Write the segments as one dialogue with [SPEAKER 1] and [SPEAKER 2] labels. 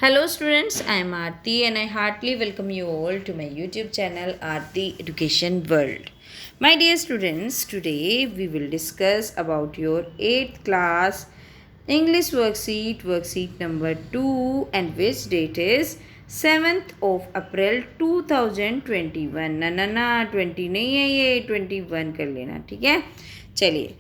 [SPEAKER 1] Hello students, I am Aarti and I heartily welcome you all to my YouTube channel Aarti Education World. My dear students, today we will discuss about your 8th class English worksheet number 2, and which date is 7th of April 2021. ना 20 नहीं है, ये 21 कर लेना, ठीक है। चलिए,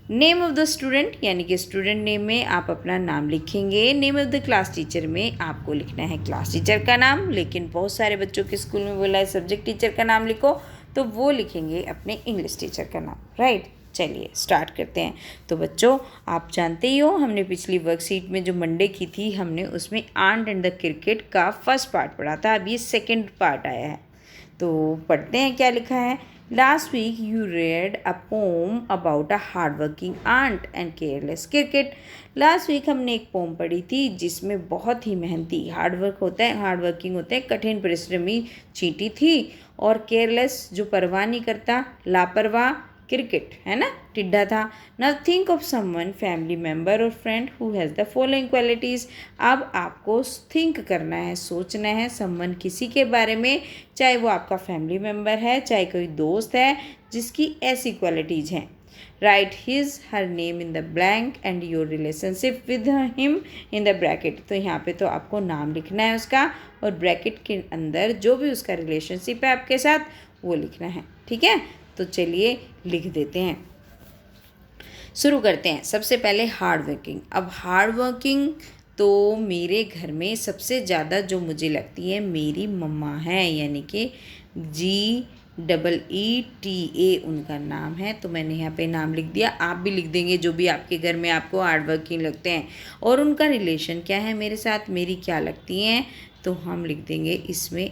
[SPEAKER 1] name of the student यानी कि स्टूडेंट नेम में आप अपना नाम लिखेंगे। Name of the class teacher में आपको लिखना है क्लास टीचर का नाम, लेकिन बहुत सारे बच्चों के स्कूल में बोला है सब्जेक्ट टीचर का नाम लिखो, तो वो लिखेंगे अपने इंग्लिश टीचर का नाम, राइट। चलिए स्टार्ट करते हैं। तो बच्चों, आप जानते ही हो, हमने पिछली वर्कशीट में जो मंडे की थी, हमने उसमें आंट एंड द क्रिकेट का फर्स्ट पार्ट पढ़ा था। अब ये सेकेंड पार्ट आया है, तो पढ़ते हैं क्या लिखा है। Last week you read a poem about a hard working ant and careless cricket. Last week हमने एक पोम पढ़ी थी जिसमें बहुत ही मेहनती हार्ड वर्किंग होता है, कठिन परिश्रमी चींटी थी, और केयरलेस जो परवाह नहीं करता, लापरवाह क्रिकेट है ना, टिड्डा था। Now think of someone, family member और friend who has the following qualities. अब आपको थिंक करना है, सोचना है समवन किसी के बारे में, चाहे वो आपका फैमिली मेम्बर है, चाहे कोई दोस्त है जिसकी ऐसी क्वालिटीज़ हैं। Right his her name in the blank and your relationship with him in the bracket. तो यहाँ पे तो आपको नाम लिखना है उसका, और ब्रैकेट के अंदर जो भी उसका रिलेशनशिप है आपके साथ वो लिखना है, ठीक है। तो चलिए लिख देते हैं, शुरू करते हैं। सबसे पहले हार्ड वर्किंग। अब हार्ड वर्किंग तो मेरे घर में सबसे ज़्यादा जो मुझे लगती है मेरी मम्मा है, यानी कि GEETA उनका नाम है। तो मैंने यहाँ पे नाम लिख दिया, आप भी लिख देंगे जो भी आपके घर में आपको हार्ड वर्किंग लगते हैं। और उनका रिलेशन क्या है मेरे साथ, मेरी क्या लगती हैं, तो हम लिख देंगे इसमें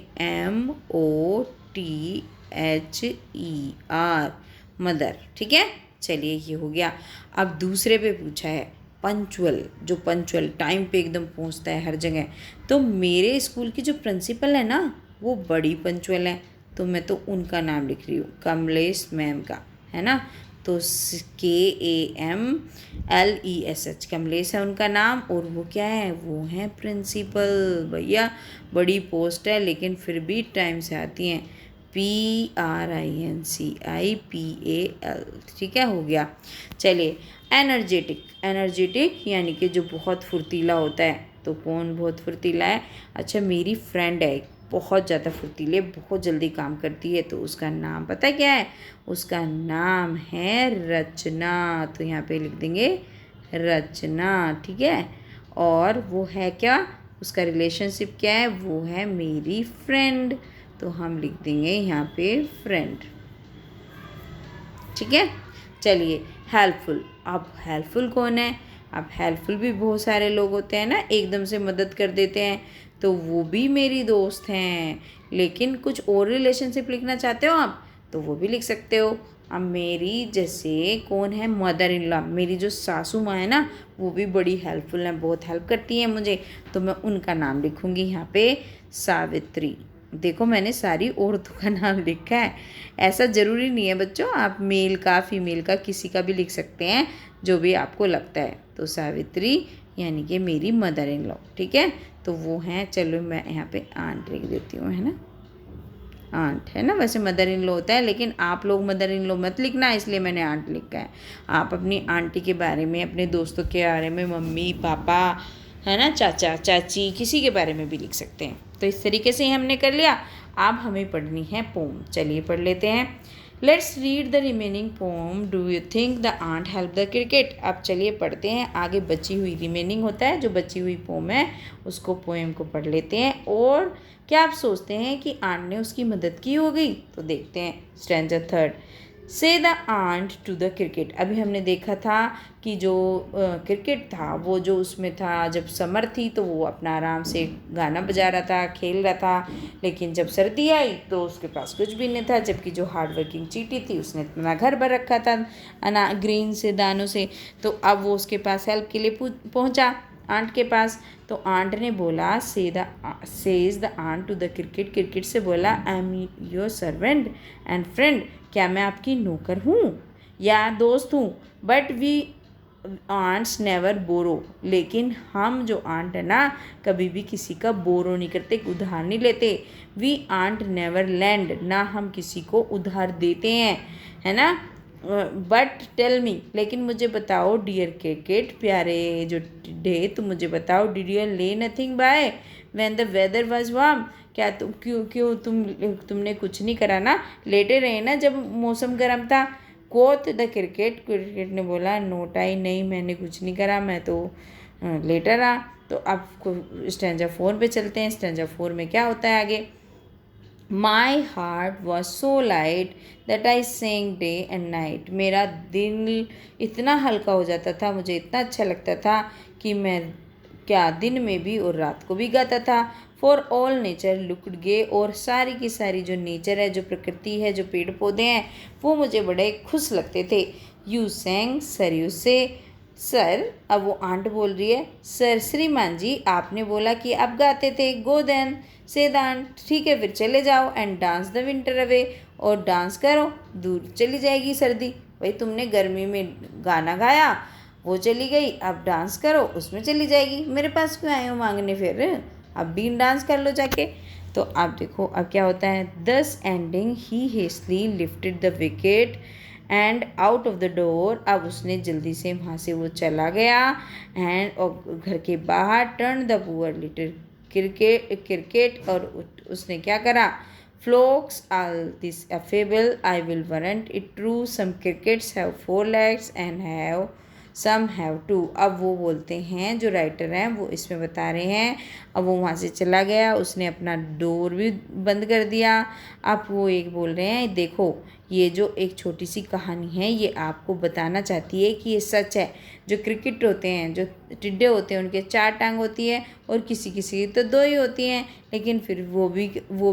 [SPEAKER 1] MOTHER, मदर, ठीक है। चलिए ये हो गया। अब दूसरे पे पूछा है पंचुअल, जो पंचुअल टाइम पे एकदम पहुंचता है हर जगह। तो मेरे स्कूल की जो प्रिंसिपल है ना, वो बड़ी पंचुअल है, तो मैं तो उनका नाम लिख रही हूँ, कमलेश मैम का, है ना। तो KAMLESH, कमलेश है उनका नाम, और वो क्या है, वो है प्रिंसिपल। भैया बड़ी पोस्ट है, लेकिन फिर भी टाइम से आती हैं। PRINCIPAL, ठीक है, हो गया। चलिए एनर्जेटिक यानी कि जो बहुत फुर्तीला होता है। तो कौन बहुत फुर्तीला है, अच्छा मेरी फ्रेंड है, बहुत ज़्यादा फुर्तीली, बहुत जल्दी काम करती है, तो उसका नाम पता है क्या है, उसका नाम है रचना। तो यहाँ पे लिख देंगे रचना, ठीक है। और वो है क्या, उसका रिलेशनशिप क्या है, वो है मेरी फ्रेंड, तो हम लिख देंगे यहाँ पे फ्रेंड, ठीक है। चलिए हेल्पफुल। अब हेल्पफुल कौन है, अब हेल्पफुल भी बहुत सारे लोग होते हैं ना, एकदम से मदद कर देते हैं, तो वो भी मेरी दोस्त हैं। लेकिन कुछ और रिलेशनशिप लिखना चाहते हो आप, तो वो भी लिख सकते हो। अब मेरी जैसे कौन है, मदर इन लॉ, मेरी जो सासू माँ है ना, वो भी बड़ी हेल्पफुल हैं, बहुत हेल्प करती हैं मुझे, तो मैं उनका नाम लिखूँगी यहाँ पे सावित्री। देखो मैंने सारी औरतों का नाम लिखा है, ऐसा ज़रूरी नहीं है बच्चों, आप मेल का फीमेल का किसी का भी लिख सकते हैं, जो भी आपको लगता है। तो सावित्री यानी कि मेरी मदर इन लॉ, ठीक है। तो वो हैं, चलो मैं यहाँ पे आंट लिख देती हूँ, है ना, आंट है ना, वैसे मदर इन लॉ होता है, लेकिन आप लोग मदर इन लॉ मत लिखना, इसलिए मैंने आंट लिखा है। आप अपनी आंटी के बारे में, अपने दोस्तों के बारे में, मम्मी पापा है ना, चाचा चाची, किसी के बारे में भी लिख सकते हैं। तो इस तरीके से ही हमने कर लिया। अब हमें पढ़नी है पोम, चलिए पढ़ लेते हैं। Let's read the remaining poem, do you think the ant help the cricket. अब चलिए पढ़ते हैं, आगे बची हुई रिमेनिंग होता है, जो बची हुई पोम है उसको, पोएम को पढ़ लेते हैं। और क्या आप सोचते हैं कि आंट ने उसकी मदद की होगी, तो देखते हैं। Stanza third, says the ant to the cricket. अभी हमने देखा था कि जो क्रिकेट था, वो जो उसमें था, जब समर थी तो वो अपना आराम से गाना बजा रहा था, खेल रहा था, लेकिन जब सर्दी आई तो उसके पास कुछ भी नहीं था। जबकि जो हार्ड वर्किंग चींटी थी, उसने इतना घर भर रखा था ग्रीन से, दानों से, तो अब वो उसके पास हेल्प के लिए पहुंचा आंट के पास। तो आंट ने बोला, says the ant to the cricket, cricket से बोला, I am your servant and friend, क्या मैं आपकी नौकर हूँ या दोस्त हूँ, but we ants never borrow, लेकिन हम जो आंट है ना कभी भी किसी का बोरो नहीं करते, उधार नहीं लेते। वी आंट नेवर लैंड, ना हम किसी को उधार देते हैं, है ना। बट टेल मी, लेकिन मुझे बताओ डियर क्रिकेट, प्यारे जो टिड्डे, तुम मुझे बताओ, did you lay nothing by when the weather was warm, क्या तुम क्यों तुमने कुछ नहीं करा ना, लेटे रहे ना जब मौसम गर्म था। कोट द क्रिकेट ने बोला, नोट आई, नहीं मैंने कुछ नहीं करा, मैं तो लेटा रहा। तो अब स्टैंजा 4 पे चलते हैं। स्टैंजा 4 में क्या होता है आगे। My heart was so light that I sang day and night, मेरा दिल इतना हल्का हो जाता था, मुझे इतना अच्छा लगता था कि मैं क्या दिन में भी और रात को भी गाता था। फॉर ऑल नेचर लुक्ड गे, और सारी की सारी जो नेचर है, जो प्रकृति है, जो पेड़ पौधे हैं, वो मुझे बड़े खुश लगते थे। यू सेंग सर, यू से सर, अब वो आंट बोल रही है, सर श्रीमान जी आपने बोला कि आप गाते थे। गो देन से दान, ठीक है फिर चले जाओ। And dance the winter away, और डांस करो, दूर चली जाएगी सर्दी। भाई तुमने गर्मी में गाना गाया, वो चली गई, अब डांस करो, उसमें चली जाएगी। मेरे पास क्यों आए हो मांगने, फिर अब भी डांस कर लो जाके। तो आप देखो अब क्या होता है। दस ending he hastily lifted the wicket and out of the door, अब उसने जल्दी से वहाँ से वो चला गया। एंड और घर के बाहर turn the poor little cricket, और उसने क्या करा। Folks all this affable, I will warrant it true, some crickets have 4 legs and have some have 2। अब वो बोलते हैं, जो राइटर हैं वो इसमें बता रहे हैं, अब वो वहाँ से चला गया, उसने अपना डोर भी बंद कर दिया। अब वो एक बोल रहे हैं, देखो ये जो एक छोटी सी कहानी है, ये आपको बताना चाहती है कि ये सच है। जो क्रिकेट होते हैं, जो टिड्डे होते हैं, उनके 4 टांग होती है, और किसी किसी की तो 2 ही होती हैं, लेकिन फिर वो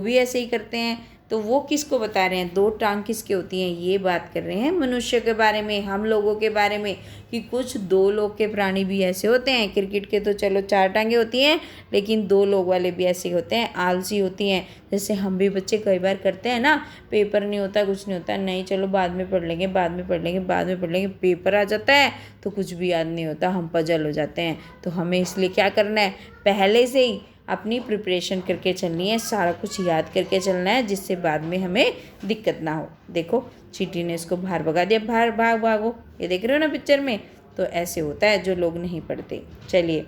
[SPEAKER 1] भी ऐसे ही करते हैं। तो वो किसको बता रहे हैं, 2 टांग किसके होती हैं, ये बात कर रहे हैं मनुष्य के बारे में, हम लोगों के बारे में, कि कुछ 2 लोग के प्राणी भी ऐसे होते हैं। क्रिकेट के तो चलो 4 टांगें होती हैं, लेकिन 2 लोग वाले भी ऐसे होते हैं, आलसी होती हैं। जैसे हम भी बच्चे कई बार करते हैं ना, पेपर नहीं होता, कुछ नहीं होता, नहीं चलो बाद में पढ़ लेंगे, बाद में पढ़ लेंगे, बाद में पढ़ लेंगे, पेपर आ जाता है तो कुछ भी याद नहीं होता, हम पजल हो जाते हैं। तो हमें इसलिए क्या करना है, पहले से ही अपनी प्रिपरेशन करके चलनी है, सारा कुछ याद करके चलना है, जिससे बाद में हमें दिक्कत ना हो। देखो चींटी ने इसको बाहर भगा दिया, बाहर भागो, ये देख रहे हो ना पिक्चर में। तो ऐसे होता है जो लोग नहीं पढ़ते। चलिए,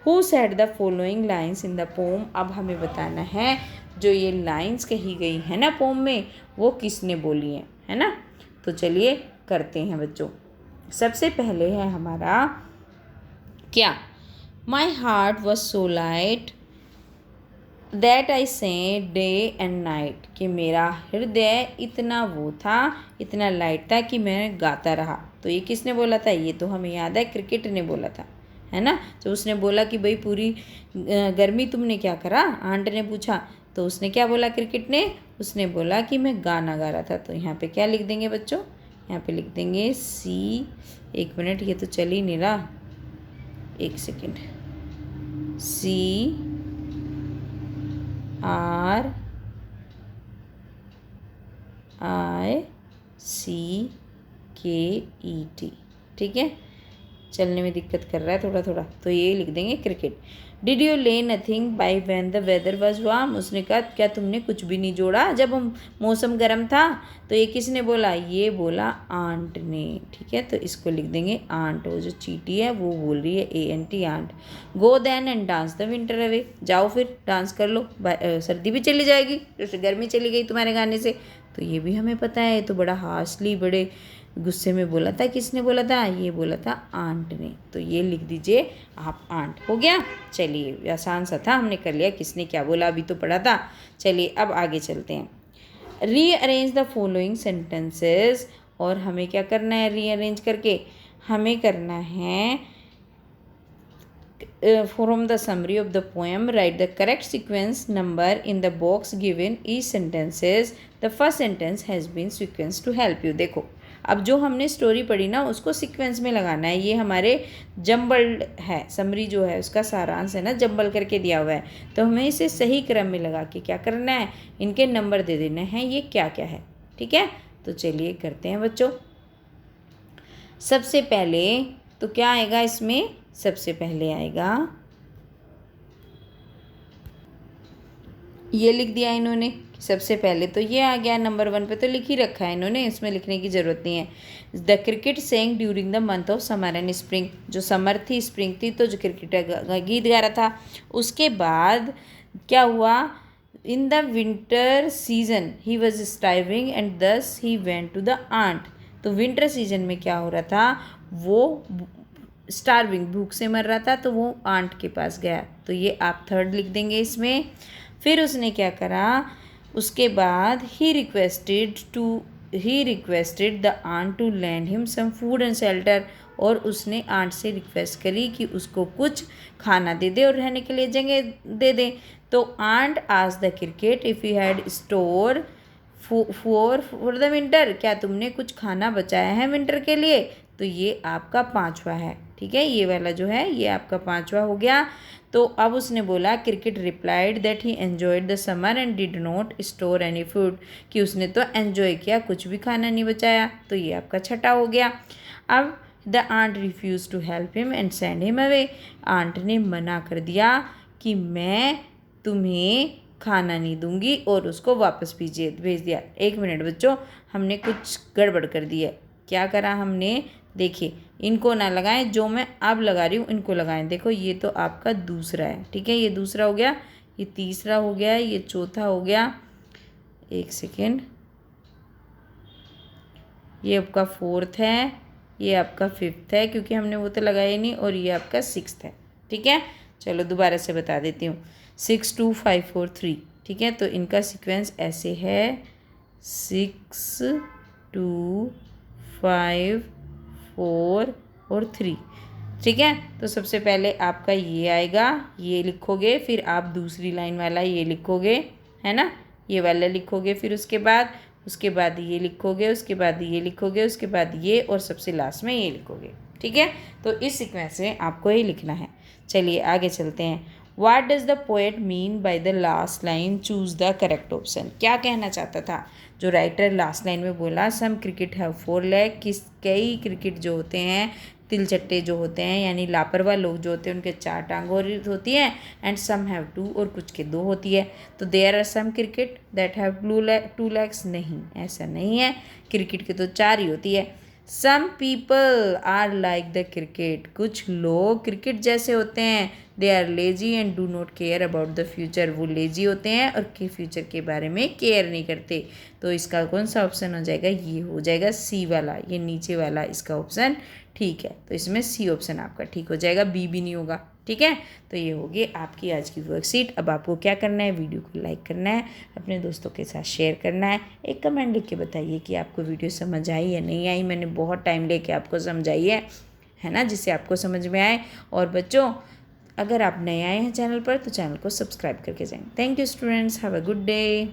[SPEAKER 1] who said the following lines in the pome, अब हमें बताना है जो ये लाइन्स कही गई है ना पोम में, वो किसने बोली है ना। तो चलिए करते हैं बच्चों। सबसे पहले है हमारा क्या, माई heart was so light that आई से डे एंड नाइट, कि मेरा हृदय इतना वो था, इतना लाइट था कि मैं गाता रहा। तो ये किसने बोला था, ये तो हमें याद है क्रिकेट ने बोला था, है ना। तो उसने बोला कि भाई पूरी गर्मी तुमने क्या करा, आंट ने पूछा। तो उसने क्या बोला क्रिकेट ने, उसने बोला कि मैं गाना गा रहा था। तो यहाँ पे क्या लिख देंगे बच्चों, यहाँ पे लिख देंगे सी, 1 मिनट ये तो चल ही नहीं रहा, 1 सेकेंड, CRRKET, ठीक है। चलने में दिक्कत कर रहा है थोड़ा थोड़ा, तो ये लिख देंगे cricket. Did you lay nothing by when the weather was warm, उसने कहा क्या तुमने कुछ भी नहीं जोड़ा जब मौसम गर्म था। तो ये किसने बोला, ये बोला आंट ने, ठीक है। तो इसको लिख देंगे आंट, वो जो चींटी है वो बोल रही है ANT ant. Go then and dance the winter away, जाओ फिर डांस कर लो, सर्दी भी चली जाएगी, जैसे गर्मी चली गई तुम्हारे गाने से। तो ये भी हमें पता है, तो बड़ा हार्शली, बड़े गुस्से में बोला था, किसने बोला था, ये बोला था आंट ने। तो ये लिख दीजिए आप आंट, हो गया। चलिए आसान सा था, हमने कर लिया, किसने क्या बोला अभी तो पढ़ा था। चलिए अब आगे चलते हैं। रीअरेंज द फॉलोइंग सेंटेंसेस, और हमें क्या करना है, रीअरेंज करके हमें करना है from the summary of the poem, write the correct sequence number in the box given each sentences. The first sentence has been sequenced to help you. देखो अब जो हमने स्टोरी पढ़ी ना उसको सीक्वेंस में लगाना है। ये हमारे जम्बल्ड है, समरी जो है उसका सारांश है ना, जम्बल करके दिया हुआ है। तो हमें इसे सही क्रम में लगा के क्या करना है, इनके नंबर दे देने हैं, ये क्या क्या है, ठीक है। तो चलिए करते हैं बच्चों। सबसे पहले तो क्या आएगा इसमें, सबसे पहले आएगा, ये लिख दिया इन्होंने सबसे पहले, तो ये आ गया नंबर 1 पे, तो लिख ही रखा है इन्होंने, इसमें लिखने की ज़रूरत नहीं है। The cricket sang during the month of summer and spring, जो समर थी स्प्रिंग थी तो जो क्रिकेटर गीत गा रहा था। उसके बाद क्या हुआ, in the winter season he was starving and thus he went to the ant. तो विंटर सीजन में क्या हो रहा था, वो स्टार्विंग, भूख से मर रहा था, तो वो आंट के पास गया। तो ये आप थर्ड लिख देंगे इसमें। फिर उसने क्या करा, उसके बाद ही requested the ant to lend him some food and shelter, और उसने आंट से रिक्वेस्ट करी कि उसको कुछ खाना दे दे और रहने के लिए जगह दे दे। तो ant asked the cricket if he had store for the winter, क्या तुमने कुछ खाना बचाया है विंटर के लिए। तो ये आपका 5वां है, ठीक है, ये वाला जो है ये आपका 5वां हो गया। तो अब उसने बोला, cricket replied that he enjoyed the summer and did not store any food, कि उसने तो एन्जॉय किया, कुछ भी खाना नहीं बचाया। तो ये आपका 6ठा हो गया। अब the ant refuse to help him and send him away, ant ने मना कर दिया कि मैं तुम्हें खाना नहीं दूंगी और उसको वापस भेज दिया। 1 मिनट बच्चों, हमने कुछ गड़बड़ कर दी है। क्या करा हमने, देखिए इनको ना लगाएं, जो मैं अब लगा रही हूँ इनको लगाएं। देखो ये तो आपका दूसरा है, ठीक है, ये दूसरा हो गया, ये तीसरा हो गया, ये चौथा हो गया, 1 सेकेंड, ये आपका 4th है, ये आपका 5th है, क्योंकि हमने वो तो लगाया नहीं, और ये आपका 6th है, ठीक है। चलो दोबारा से बता देती हूँ, 6 2 5 4 3, ठीक है। तो इनका सीक्वेंस ऐसे है, 6 2 5 4 और 3, ठीक है। तो सबसे पहले आपका ये आएगा, ये लिखोगे, फिर आप दूसरी लाइन वाला ये लिखोगे, है ना, ये वाला लिखोगे, फिर उसके बाद ये लिखोगे, उसके बाद ये लिखोगे, उसके बाद ये, और सबसे लास्ट में ये लिखोगे, ठीक है। तो इस सीक्वेंस में आपको ये लिखना है। चलिए आगे चलते हैं। What does the poet mean by the last line? Choose the correct option. क्या कहना चाहता था जो राइटर लास्ट लाइन में बोला, सम क्रिकेट हैव 4 लेग, कई क्रिकेट जो होते हैं, तिलचट्टे जो होते हैं, यानी लापरवाह लोग जो होते हैं, उनके 4 टांगें होती हैं, एंड सम हैव 2, और कुछ के 2 होती है। तो there are some cricket that have 2 legs, नहीं, ऐसा नहीं है, क्रिकेट के तो 4 ही होती है। Some people are like the cricket, कुछ लोग क्रिकेट जैसे होते हैं, they are lazy and do not care about the future, वो लेजी होते हैं और के फ्यूचर के बारे में केयर नहीं करते। तो इसका कौन सा ऑप्शन हो जाएगा, ये हो जाएगा सी वाला, ये नीचे वाला इसका ऑप्शन ठीक है। तो इसमें सी ऑप्शन आपका ठीक हो जाएगा, बी भी नहीं होगा, ठीक है। तो ये होगी आपकी आज की वर्कशीट। अब आपको क्या करना है, वीडियो को लाइक करना है, अपने दोस्तों के साथ शेयर करना है, एक कमेंट लिख के बताइए कि आपको वीडियो समझ आई या नहीं आई। मैंने बहुत टाइम लेके आपको समझाई है ना, जिससे आपको समझ में आए। और बच्चों, अगर आप नए आए हैं चैनल पर तो चैनल को सब्सक्राइब करके जाएं। Thank you students, have a good day.